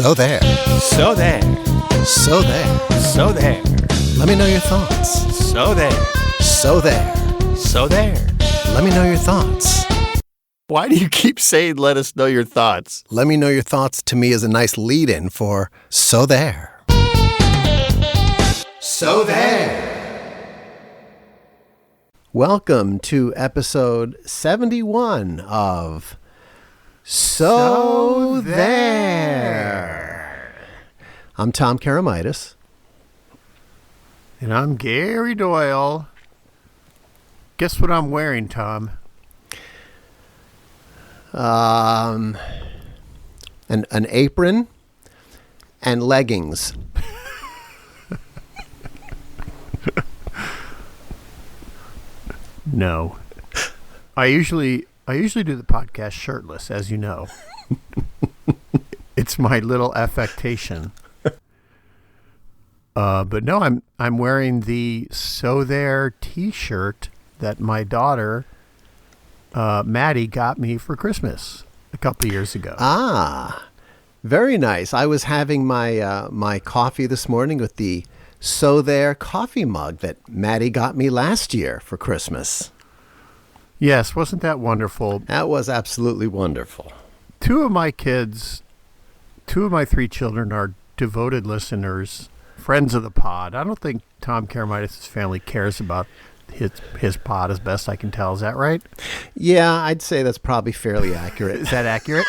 So there. So there. So there. So there. Let me know your thoughts. So there. So there. So there. Let me know your thoughts. Why do you keep saying let us know your thoughts? Let me know your thoughts to me is a nice lead-in for So There. So There. Welcome to episode 71 of So There. I'm Tom Karamitis. And I'm Gary Doyle. Guess what I'm wearing, Tom? An apron and leggings. No. I usually do the podcast shirtless, as you know. It's my little affectation. But no, I'm wearing the So There t-shirt that my daughter Maddie got me for Christmas a couple of years ago. Ah, very nice. I was having my my coffee this morning with the So There coffee mug that Maddie got me last year for Christmas. Yes, wasn't that wonderful? That was absolutely wonderful. Two of my 3 children are devoted listeners, friends of the pod. I don't think Tom Karamitis' family cares about his pod, as best I can tell. Is that right? Yeah, I'd say that's probably fairly accurate. Is that accurate?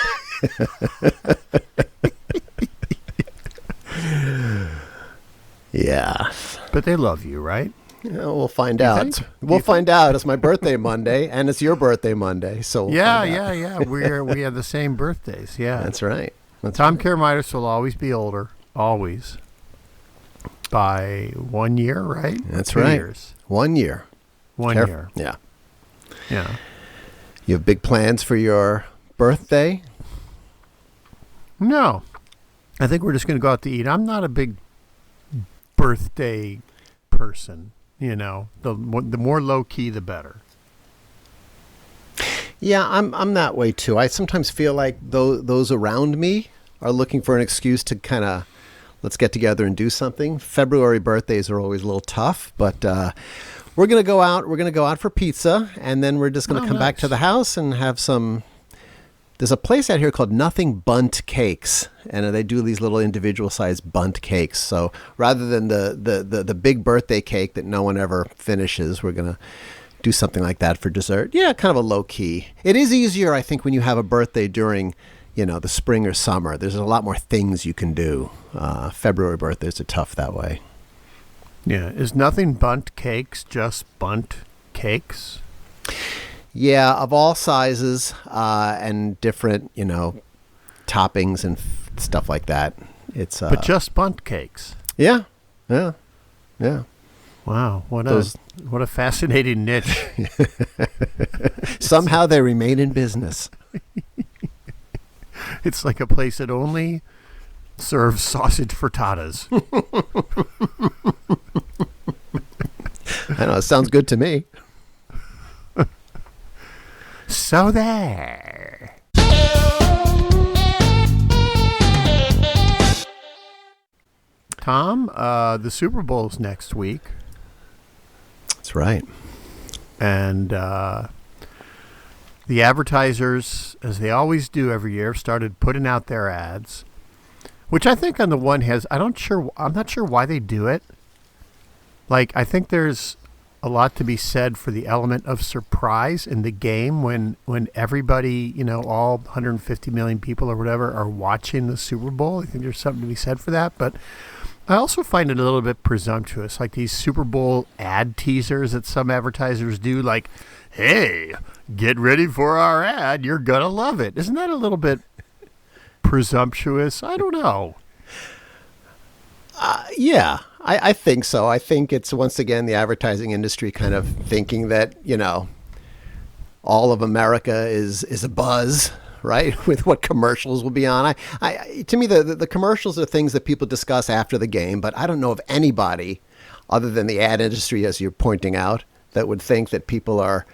Yeah. But they love you, right? Yeah, we'll find out. We'll find out. It's my birthday Monday, and it's your birthday Monday. So we'll find out. Yeah. We have the same birthdays. Yeah, That's right. Tom Karamitis will always be older, always, by 1 year, right? That's 2 right. years. 1 year. 1 year. Yeah. Yeah. You have big plans for your birthday? No, I think we're just going to go out to eat. I'm not a big birthday person. You know, the more low key, the better. Yeah, I'm that way too. I sometimes feel like those around me are looking for an excuse to kind of let's get together and do something. February birthdays are always a little tough, but we're gonna go out. We're gonna go out for pizza, and then we're just gonna come back to the house and have some. There's a place out here called Nothing Bundt Cakes, and they do these little individual-sized bundt cakes. So rather than the big birthday cake that no one ever finishes, we're gonna do something like that for dessert. Yeah, kind of a low key. It is easier, I think, when you have a birthday during, the spring or summer. There's a lot more things you can do. February birthdays are tough that way. Yeah, is Nothing Bundt Cakes just bundt cakes? Yeah, of all sizes and different, toppings and stuff like that. It's but just bundt cakes. Yeah. Wow, what a fascinating niche. Somehow they remain in business. It's like a place that only serves sausage frittatas. I know, it sounds good to me. So there. Tom, the Super Bowl's next week. That's right. And the advertisers, as they always do every year, started putting out their ads, which I think on the one hand, I'm not sure why they do it. Like, I think there's a lot to be said for the element of surprise in the game when everybody, all 150 million people or whatever are watching the Super Bowl. I think there's something to be said for that. But I also find it a little bit presumptuous, like these Super Bowl ad teasers that some advertisers do, like, hey, get ready for our ad. You're going to love it. Isn't that a little bit presumptuous? I don't know. Yeah, I think so. I think it's, once again, the advertising industry kind of thinking that, all of America is a buzz, right, with what commercials will be on. To me, the commercials are things that people discuss after the game, but I don't know of anybody other than the ad industry, as you're pointing out, that would think that people are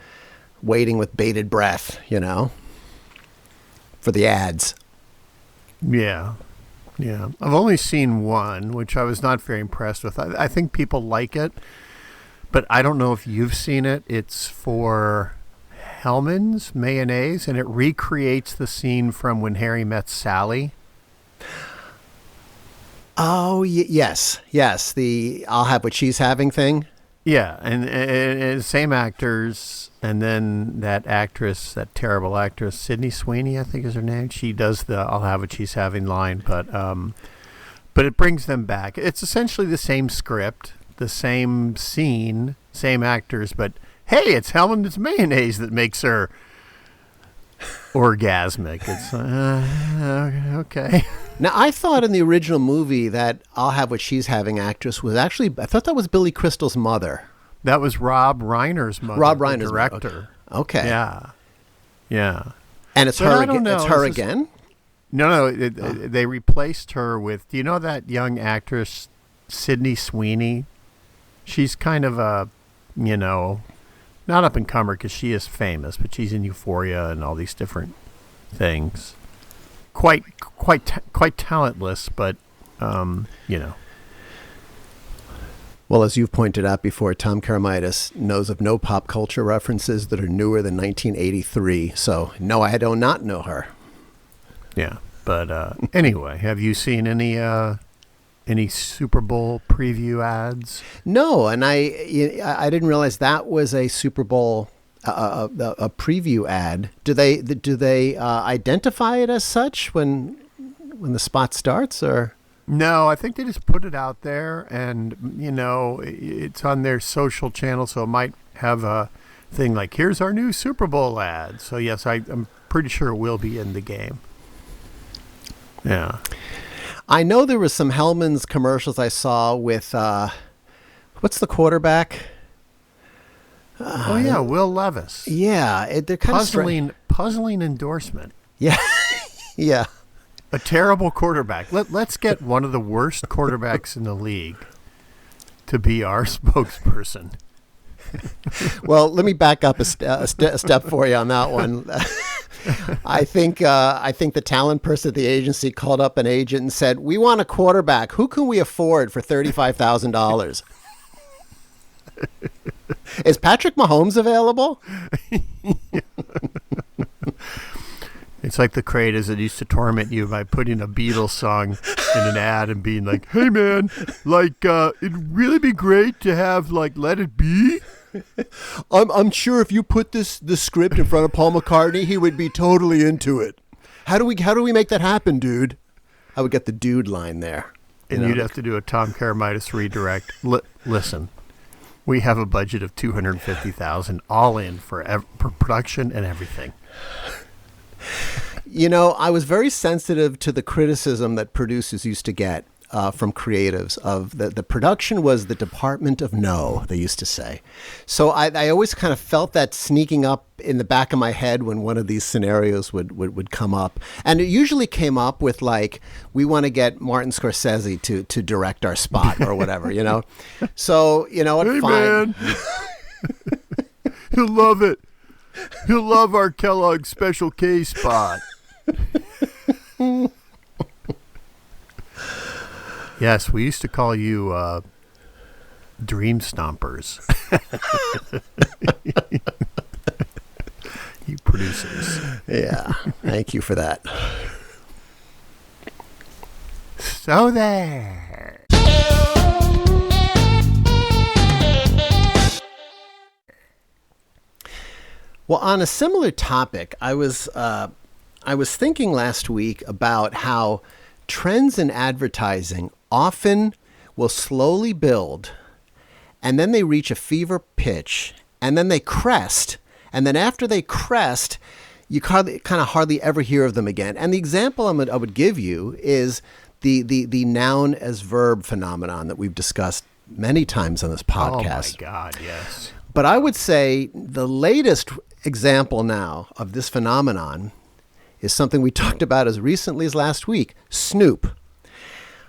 waiting with bated breath, for the ads. Yeah. Yeah. I've only seen one, which I was not very impressed with. I think people like it, but I don't know if you've seen it. It's for Hellman's mayonnaise, and it recreates the scene from When Harry Met Sally. Oh, yes. Yes. The I'll have what she's having thing. Yeah, and same actors, and then that actress, that terrible actress, Sydney Sweeney, I think is her name. She does the "I'll have what she's having" line, but it brings them back. It's essentially the same script, the same scene, same actors, but hey, it's Hellman's mayonnaise that makes her orgasmic. It's okay. Now, I thought in the original movie that I'll have what she's having actress was actually, I thought that was Billy Crystal's mother. That was Rob Reiner's mother. Rob Reiner's director. Okay. Yeah. Yeah. And it's her again. It's her again? No. They replaced her with, do you know that young actress, Sydney Sweeney? She's kind of a, not up and comer because she is famous, but she's in Euphoria and all these different things. Quite talentless, but Well, as you've pointed out before, Tom Karamitis knows of no pop culture references that are newer than 1983. So, no, I do not know her. Yeah, but anyway, have you seen any Super Bowl preview ads? No, and I didn't realize that was a Super Bowl a preview ad. Do they identify it as such when the spot starts, or? No, I think they just put it out there, and it's on their social channel, so it might have a thing like, "Here's our new Super Bowl ad." So yes, I'm pretty sure it will be in the game. Yeah, I know there was some Hellman's commercials I saw with what's the quarterback? Will Levis. Yeah, they're kind of puzzling endorsement. Yeah, yeah. A terrible quarterback. Let's get one of the worst quarterbacks in the league to be our spokesperson. Well, let me back up a step for you on that one. I think the talent person at the agency called up an agent and said, "We want a quarterback. Who can we afford for $35,000?" Is Patrick Mahomes available? It's like the creators that used to torment you by putting a Beatles song in an ad and being like, "Hey man, it'd really be great to have Let It Be." I'm sure if you put the script in front of Paul McCartney, he would be totally into it. How do we make that happen, dude? I would get the dude line there. And you'd have to do a Tom Karamitis redirect. Listen, we have a budget of $250,000 all in for production and everything. I was very sensitive to the criticism that producers used to get from creatives of the production was the department of no, they used to say. So I always kind of felt that sneaking up in the back of my head when one of these scenarios would come up. And it usually came up with we want to get Martin Scorsese to direct our spot or whatever, So, what, hey, fine. Man. He'll love it. He'll love our Kellogg Special K spot. Yes, we used to call you Dream Stompers. You producers. Yeah, thank you for that. So there. Well, on a similar topic, I was thinking last week about how trends in advertising often will slowly build, and then they reach a fever pitch, and then they crest, and then after they crest, you kind of hardly ever hear of them again. And the example I would give you is the noun as verb phenomenon that we've discussed many times on this podcast. Oh my God, yes. But I would say the latest example now of this phenomenon is something we talked about as recently as last week, Snoop.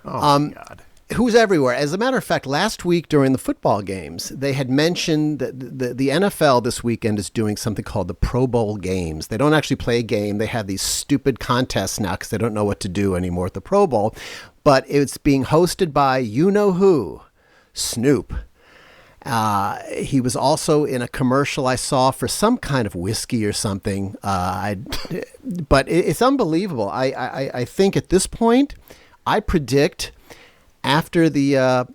Oh, my God. who's everywhere. As a matter of fact, last week during the football games, they had mentioned that the NFL this weekend is doing something called the Pro Bowl games. They don't actually play a game. They have these stupid contests now because they don't know what to do anymore at the Pro Bowl. But it's being hosted by you-know-who, Snoop. He was also in a commercial I saw for some kind of whiskey or something. But it's unbelievable. I think at this point, I predict after the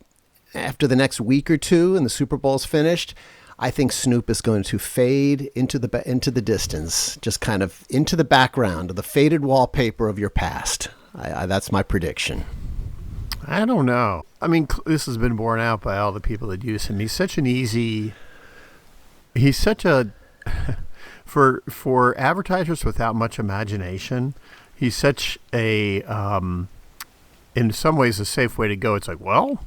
next week or two and the Super Bowl's finished, I think Snoop is going to fade into the distance, just kind of into the background of the faded wallpaper of your past. That's my prediction. I don't know. I mean, this has been borne out by all the people that use him. He's such for advertisers without much imagination, he's such a, in some ways, a safe way to go. It's like, well,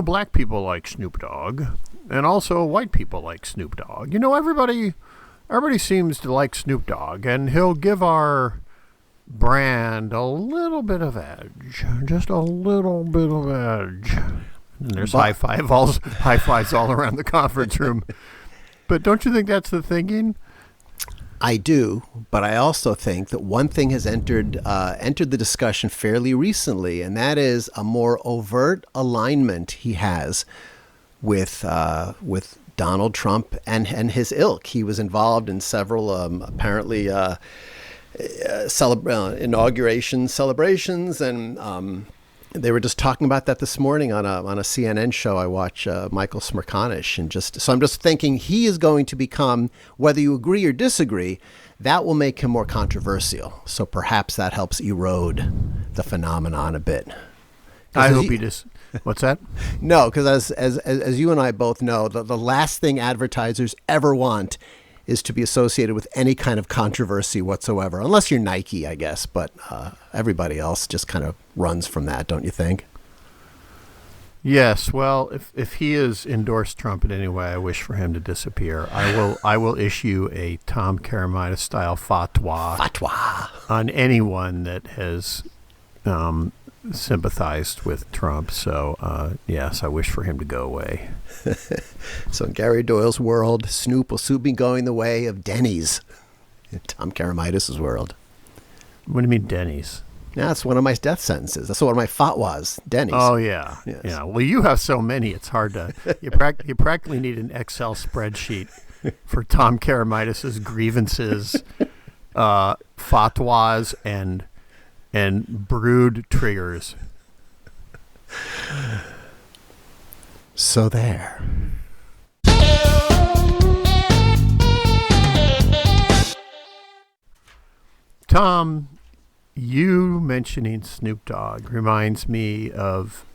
black people like Snoop Dogg, and also white people like Snoop Dogg. Everybody seems to like Snoop Dogg, and he'll give our brand a little bit of edge, just a little bit of edge. And there's high fives all around the conference room. But don't you think that's the thinking? I do, but I also think that one thing has entered the discussion fairly recently, and that is a more overt alignment he has with Donald Trump and his ilk. He was involved in several apparently inauguration celebrations, and they were just talking about that this morning on a CNN show I watch, Michael Smerconish, and so I'm just thinking he is going to become, whether you agree or disagree, that will make him more controversial. So perhaps that helps erode the phenomenon a bit. I hope he just. What's that? No, because as you and I both know, the last thing advertisers ever want is to be associated with any kind of controversy whatsoever, unless you're Nike, I guess. But everybody else just kind of runs from that, don't you think? Yes. Well, if he has endorsed Trump in any way, I wish for him to disappear. I will issue a Tom Karamaitis style fatwa on anyone that has sympathized with Trump. So yes, I wish for him to go away. So in Gary Doyle's world, Snoop will soon be going the way of Denny's. In Tom Karamaitis' world. What do you mean Denny's? Yeah, that's one of my death sentences. That's one of my fatwas, Denny's. Oh, yeah. Yes. Yeah. Well, you have so many, it's hard to... You practically need an Excel spreadsheet for Tom Karamaitis' grievances, fatwas, and brood triggers. So there. Tom, you mentioning Snoop Dogg reminds me of,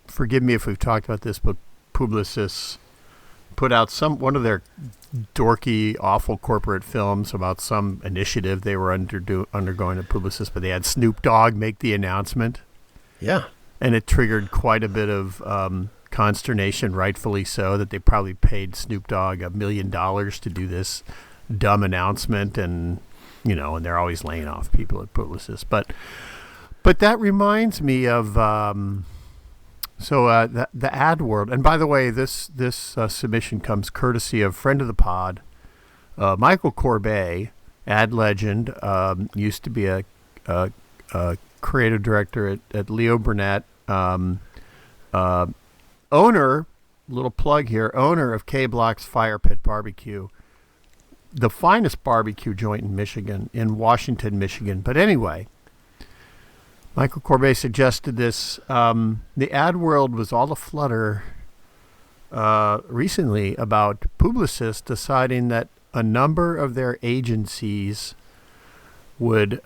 forgive me if we've talked about this, but Publicis put out one of their dorky, awful corporate films about some initiative they were undergoing at Publicis, but they had Snoop Dogg make the announcement. Yeah. And it triggered quite a bit of consternation, rightfully so, that they probably paid Snoop Dogg $1 million to do this dumb announcement, and and they're always laying off people at Publicis. But that reminds me of the ad world. And by the way, this submission comes courtesy of friend of the pod, Michael Corbet, ad legend, used to be a creative director at Leo Burnett, owner, little plug here, owner of K Block's Fire Pit Barbecue, the finest barbecue joint in Michigan, in Washington, Michigan. But anyway, Michael Corbet suggested this. The ad world was all aflutter recently about Publicis deciding that a number of their agencies would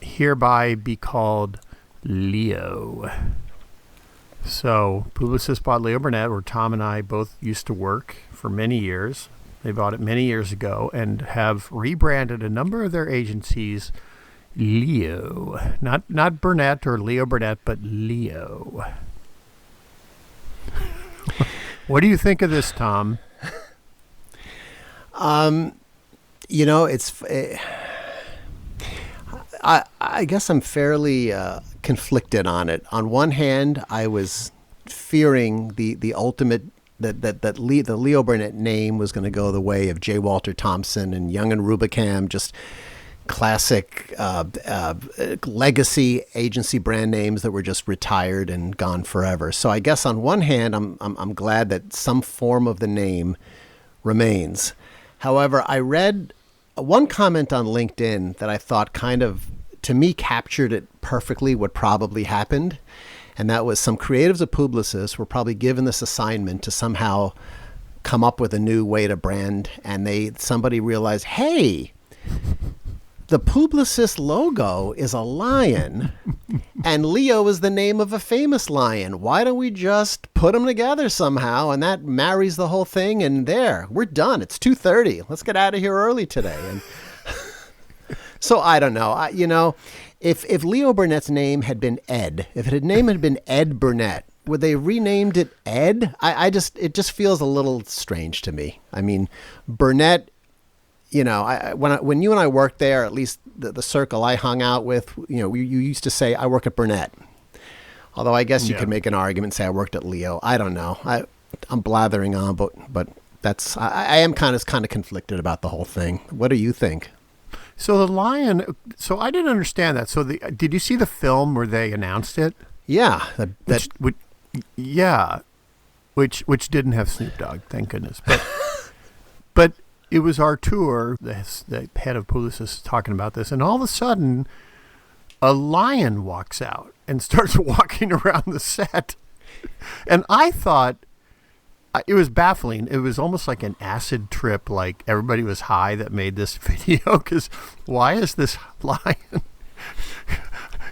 hereby be called Leo. So Publicis bought Leo Burnett, where Tom and I both used to work for many years. They bought it many years ago and have rebranded a number of their agencies Leo. Not Burnett or Leo Burnett, but Leo. What do you think of this, Tom? I guess I'm fairly conflicted on it. On one hand, I was fearing the ultimate that the Leo Burnett name was going to go the way of J. Walter Thompson and Young and Rubicam, just classic legacy agency brand names that were just retired and gone forever. So I guess on one hand, I'm glad that some form of the name remains. However, I read one comment on LinkedIn that I thought kind of, to me, captured it perfectly what probably happened. And that was some creatives at Publicis were probably given this assignment to somehow come up with a new way to brand. And somebody realized, hey, the Publicis logo is a lion and Leo is the name of a famous lion. Why don't we just put them together somehow? And that marries the whole thing. And there, we're done. It's 2:30. Let's get out of here early today. And so I don't know. If Leo Burnett's name had been Ed, if his name had been Ed Burnett, would they renamed it Ed? It just feels a little strange to me. I mean, Burnett, when you and I worked there, at least the circle I hung out with, you used to say, I work at Burnett. Although I guess you could make an argument and say I worked at Leo. I don't know. I'm blathering on, but I am kind of conflicted about the whole thing. What do you think? So the lion. So I didn't understand that. So did you see the film where they announced it? Yeah, which didn't have Snoop Dogg, thank goodness. But it was our tour. The head of Publicis talking about this, and all of a sudden, a lion walks out and starts walking around the set, and I thought. It was baffling. It was almost like an acid trip, like everybody was high that made this video, because why is this lion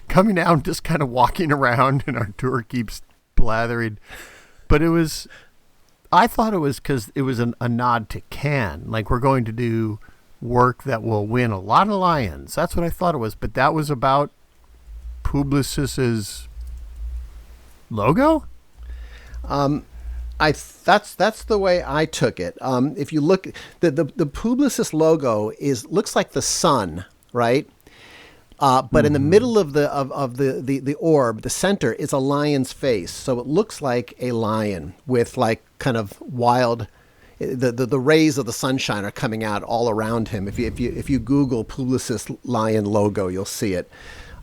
coming out and just kind of walking around, and our tour keeps blathering? But I thought it was because it was a nod to Cannes, like we're going to do work that will win a lot of lions. That's what I thought it was, but that was about Publicis's logo? That's the way I took it. If you look, the Publicis logo looks like the sun, right? But in the middle of the orb, the center is a lion's face, so it looks like a lion with like kind of wild. The rays of the sunshine are coming out all around him. If you Google Publicis lion logo, you'll see it.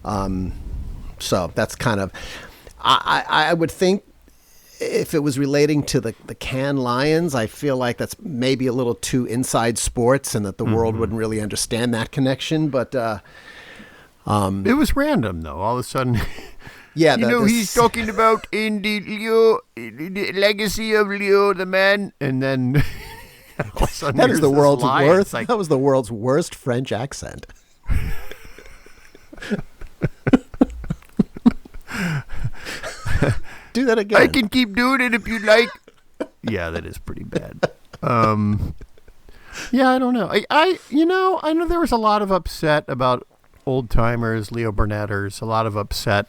So that's kind of. I would think. If it was relating to the Cannes Lions, I feel like that's maybe a little too inside sports and that the world wouldn't really understand that connection. But it was random, though. All of a sudden, yeah, he's talking about in the legacy of Leo, the man. And then all of a sudden that is the world's worst. Like, that was the world's worst French accent. Do that again. I can keep doing it if you like. Yeah, that is pretty bad. Yeah, I don't know. I know there was a lot of upset about old timers, Leo Burnetters, a lot of upset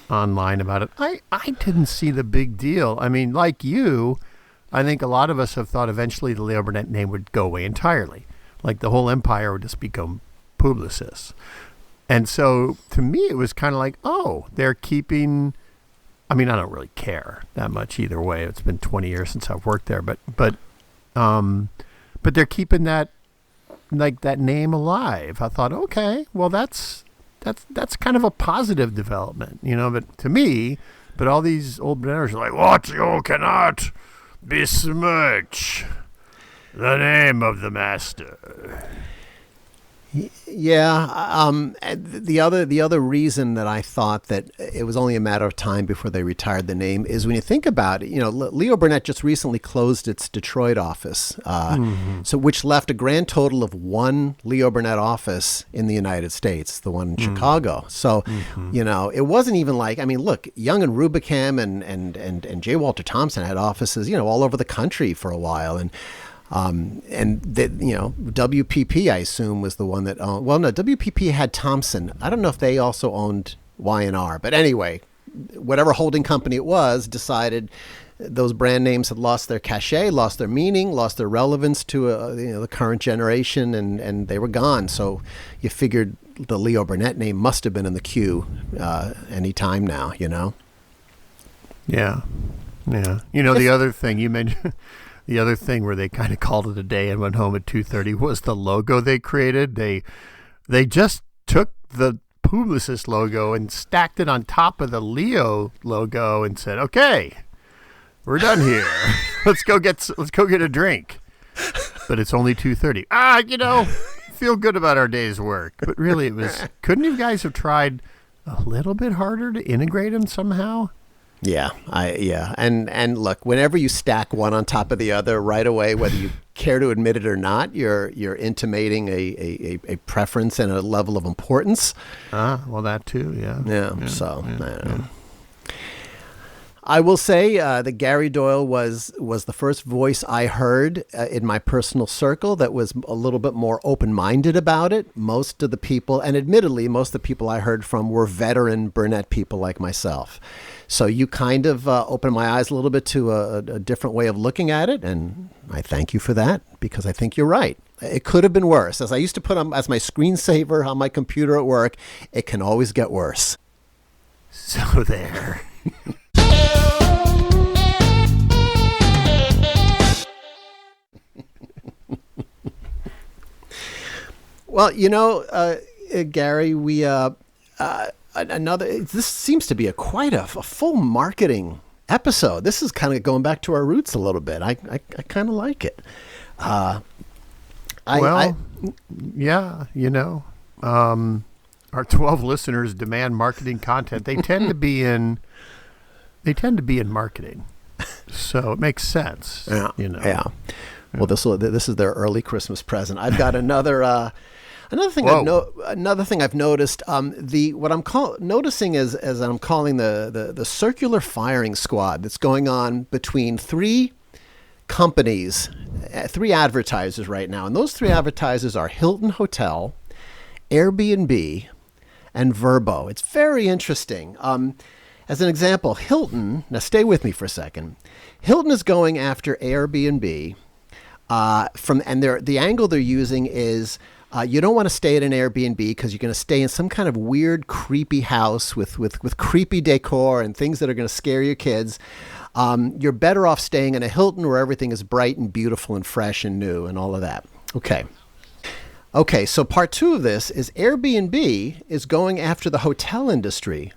online about it. I didn't see the big deal. I mean, like you, I think a lot of us have thought eventually the Leo Burnett name would go away entirely. Like the whole empire would just become Publicis. And so to me, it was kind of like, oh, they're keeping. I mean, I don't really care that much either way. It's been 20 years since I've worked there, but they're keeping that name alive. I thought, okay, well that's kind of a positive development, But to me, all these old Burnetters are like, what, you cannot besmirch the name of the master. Yeah. The other reason that I thought that it was only a matter of time before they retired the name is when you think about it, Leo Burnett just recently closed its Detroit office, so which left a grand total of one Leo Burnett office in the United States, the one in Chicago. So, it wasn't even like, I mean, look, Young and Rubicam and J. Walter Thompson had offices, all over the country for a while. And that, WPP, I assume, was the one that owned. Well, no, WPP had Thompson. I don't know if they also owned Y&R, but anyway, whatever holding company it was decided those brand names had lost their cachet, lost their meaning, lost their relevance to the current generation, and they were gone. So you figured the Leo Burnett name must have been in the queue any time now, Yeah. The other thing you mentioned, the other thing where they kind of called it a day and went home at 2:30 was the logo they created. They just took the Publicis logo and stacked it on top of the Leo logo and said, "Okay, we're done here. let's go get a drink." But it's only 2:30. Feel good about our day's work. But really, couldn't you guys have tried a little bit harder to integrate them somehow? Yeah, and look, whenever you stack one on top of the other, right away, whether you care to admit it or not, you're intimating a preference and a level of importance. Well, that too, yeah. I don't know. I will say that Gary Doyle was the first voice I heard in my personal circle that was a little bit more open-minded about it. Most of the people, and admittedly, most of the people I heard from were veteran Burnett people like myself. So you kind of opened my eyes a little bit to a different way of looking at it, and I thank you for that, because I think you're right. It could have been worse. As I used to put on as my screensaver on my computer at work, it can always get worse. So there. Well, Gary, we this seems to be quite a full marketing episode. This is kind of going back to our roots a little bit. I kind of like it. Our 12 listeners demand marketing content. They tend to be in marketing, so it makes sense. Yeah. Well, this is their early Christmas present. I've got another thing I've noticed. What I'm noticing is, as I'm calling the circular firing squad that's going on between three companies, three advertisers right now, and those three advertisers are Hilton Hotel, Airbnb, and Vrbo. It's very interesting. As an example, Hilton. Now, stay with me for a second. Hilton is going after Airbnb. The angle they're using is you don't want to stay at an Airbnb because you're going to stay in some kind of weird, creepy house with creepy decor and things that are going to scare your kids. You're better off staying in a Hilton where everything is bright and beautiful and fresh and new and all of that. Okay, so part two of this is Airbnb is going after the hotel industry,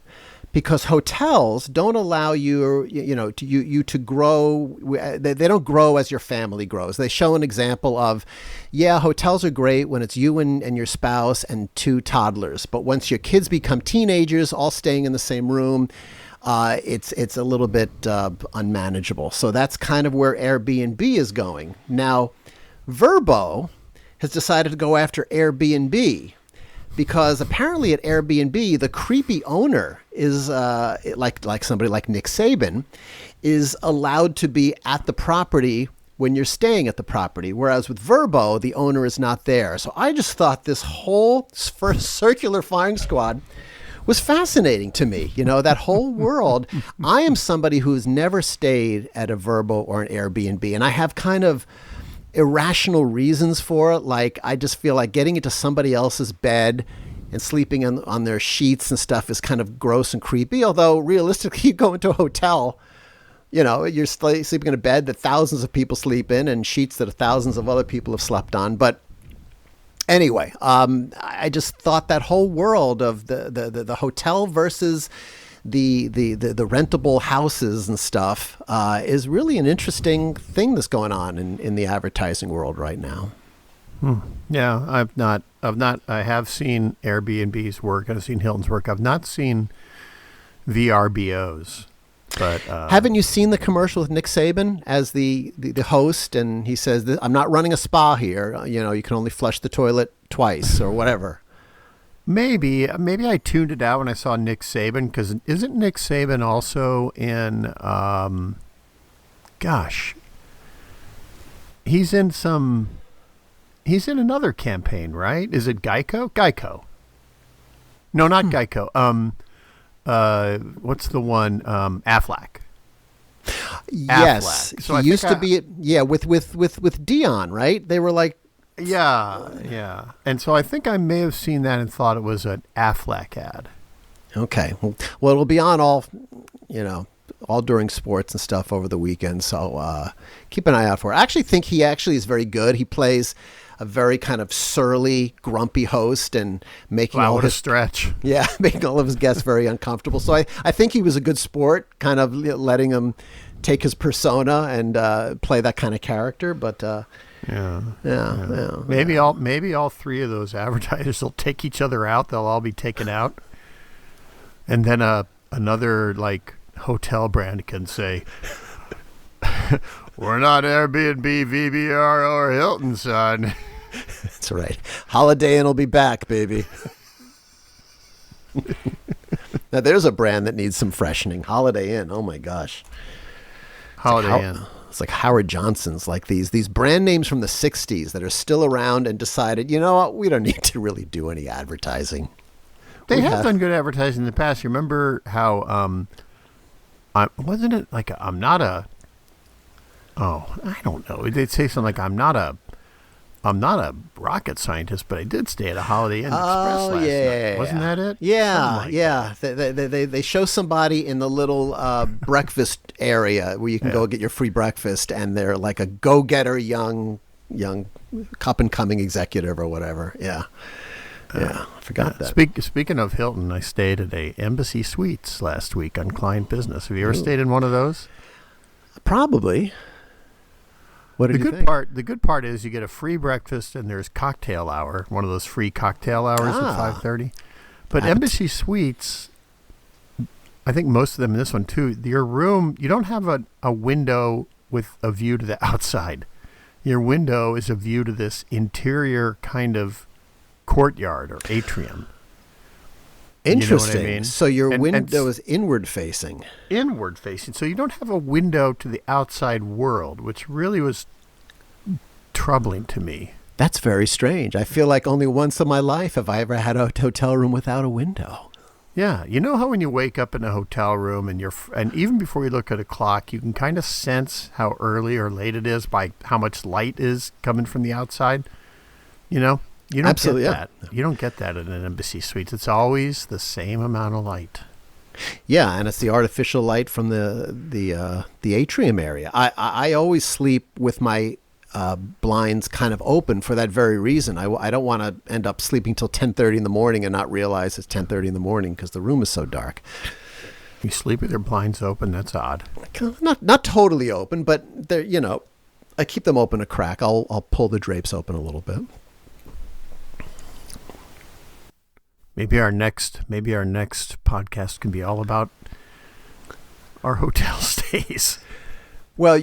because hotels don't allow you to grow. They don't grow as your family grows. They show an example of, hotels are great when it's you and your spouse and two toddlers. But once your kids become teenagers, all staying in the same room, it's a little bit unmanageable. So that's kind of where Airbnb is going. Now, Vrbo has decided to go after Airbnb, because apparently at Airbnb, the creepy owner is like somebody like Nick Saban is allowed to be at the property when you're staying at the property. Whereas with Vrbo, the owner is not there. So I just thought this whole first circular firing squad was fascinating to me. That whole world. I am somebody who's never stayed at a Vrbo or an Airbnb, and I have kind of irrational reasons for it. Like, I just feel like getting into somebody else's bed and sleeping on their sheets and stuff is kind of gross and creepy. Although realistically, you go into a hotel, you're sleeping in a bed that thousands of people sleep in and sheets that thousands of other people have slept on. But anyway, I just thought that whole world of the hotel versus the rentable houses and stuff is really an interesting thing that's going on in the advertising world right now. Yeah, I have seen Airbnb's work. I've seen Hilton's work. I've not seen VRBOs. But haven't you seen the commercial with Nick Saban as the host, and he says, "I'm not running a spa here. You can only flush the toilet twice or whatever." Maybe I tuned it out when I saw Nick Saban, because isn't Nick Saban also in? He's in another campaign, right? Is it Geico? Geico. No, not Geico. What's the one? Aflac. Yes, Affleck. So he used to be with Dion, right? They were like, yeah. And so I think I may have seen that and thought it was an Affleck ad. okay, well, it'll be on all during sports and stuff over the weekend. So keep an eye out for it. I actually think he actually is very good. He plays a very kind of surly, grumpy host and making a stretch. Yeah, making all of his guests very uncomfortable. So I think he was a good sport, kind of letting him take his persona and play that kind of character. But yeah. Maybe all three of those advertisers will take each other out. They'll all be taken out, and then another like hotel brand can say, "We're not Airbnb, VBR, or Hilton, son." That's right. Holiday Inn will be back, baby. Now there's a brand that needs some freshening. Holiday Inn. Oh my gosh. Holiday Inn. It's like Howard Johnson's, like these brand names from the 60s that are still around and decided, you know what, we don't need to really do any advertising. They have done good advertising in the past. You remember how, wasn't it like, I don't know. They'd say something like, I'm not a rocket scientist, but I did stay at a Holiday Inn Express last night. Wasn't that it? Yeah. They show somebody in the little breakfast area where you can go get your free breakfast, and they're like a go-getter young up-and-coming executive or whatever. Yeah. I forgot that. Speaking of Hilton, I stayed at a Embassy Suites last week on client business. Have you ever stayed in one of those? Probably. What did you think? The good part is you get a free breakfast and there's cocktail hour, one of those free cocktail hours at 5:30. But Embassy Suites, I think most of them in this one too, your room, you don't have a window with a view to the outside. Your window is a view to this interior kind of courtyard or atrium. Interesting. You know what I mean? So your window is inward facing. Inward facing. So you don't have a window to the outside world, which really was troubling to me. That's very strange. I feel like only once in my life have I ever had a hotel room without a window. Yeah. You know how when you wake up in a hotel room and even before you look at a clock, you can kind of sense how early or late it is by how much light is coming from the outside? You know? You don't get that. You don't get that in an Embassy Suites. It's always the same amount of light. Yeah, and it's the artificial light from the atrium area. I always sleep with my blinds kind of open for that very reason. I don't want to end up sleeping till 10:30 in the morning and not realize it's 10:30 in the morning because the room is so dark. You sleep with your blinds open? That's odd. Not totally open, but they're, I keep them open a crack. I'll pull the drapes open a little bit. Maybe our next podcast can be all about our hotel stays. Well,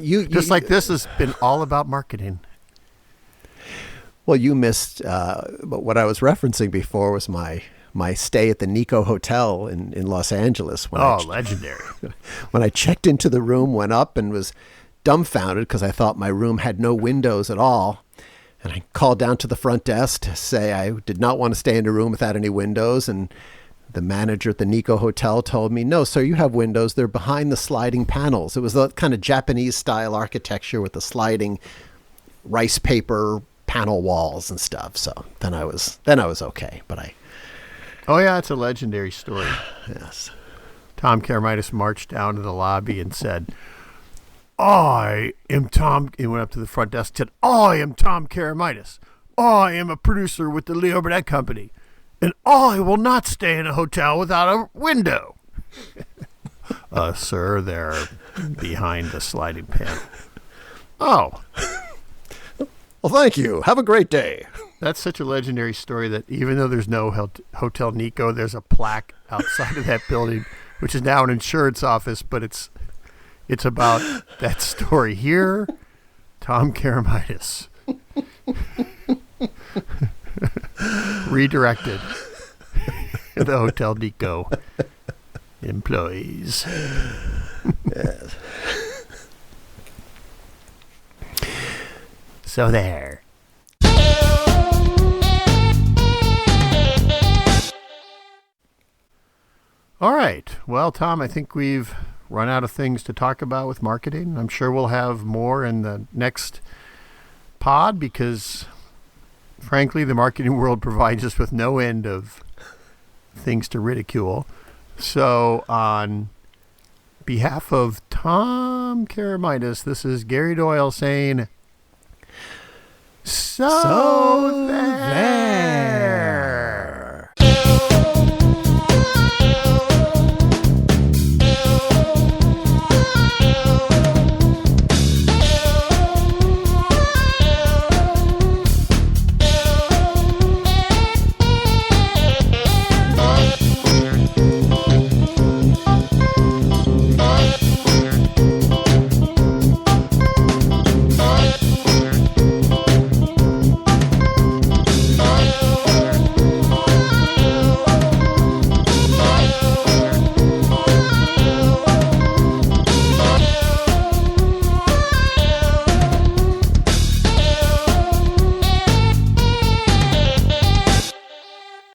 like this has been all about marketing. Well, you missed but what I was referencing before was my stay at the Nico Hotel in Los Angeles. Legendary. When I checked into the room, went up and was dumbfounded because I thought my room had no windows at all. And I called down to the front desk to say I did not want to stay in a room without any windows. And the manager at the Nico Hotel told me, "No, sir, you have windows. They're behind the sliding panels." It was that kind of Japanese style architecture with the sliding rice paper panel walls and stuff. So then I was okay. But oh yeah, it's a legendary story. Yes. Tom Karamitis marched down to the lobby and said, "I am Tom." He went up to the front desk and said, "I am Tom Karamitis. I am a producer with the Leo Burnett Company, and I will not stay in a hotel without a window." Sir, they're behind the sliding panel. Oh. Well, thank you. Have a great day. That's such a legendary story that even though there's no Hotel Nico, there's a plaque outside of that building, which is now an insurance office, but it's about that story here. Tom Karamitis. Redirected. The Hotel Nico employees. Yes. So there. All right. Well, Tom, I think we've run out of things to talk about with marketing. I'm sure we'll have more in the next pod because, frankly, the marketing world provides us with no end of things to ridicule. So on behalf of Tom Karamitis, this is Gary Doyle saying, so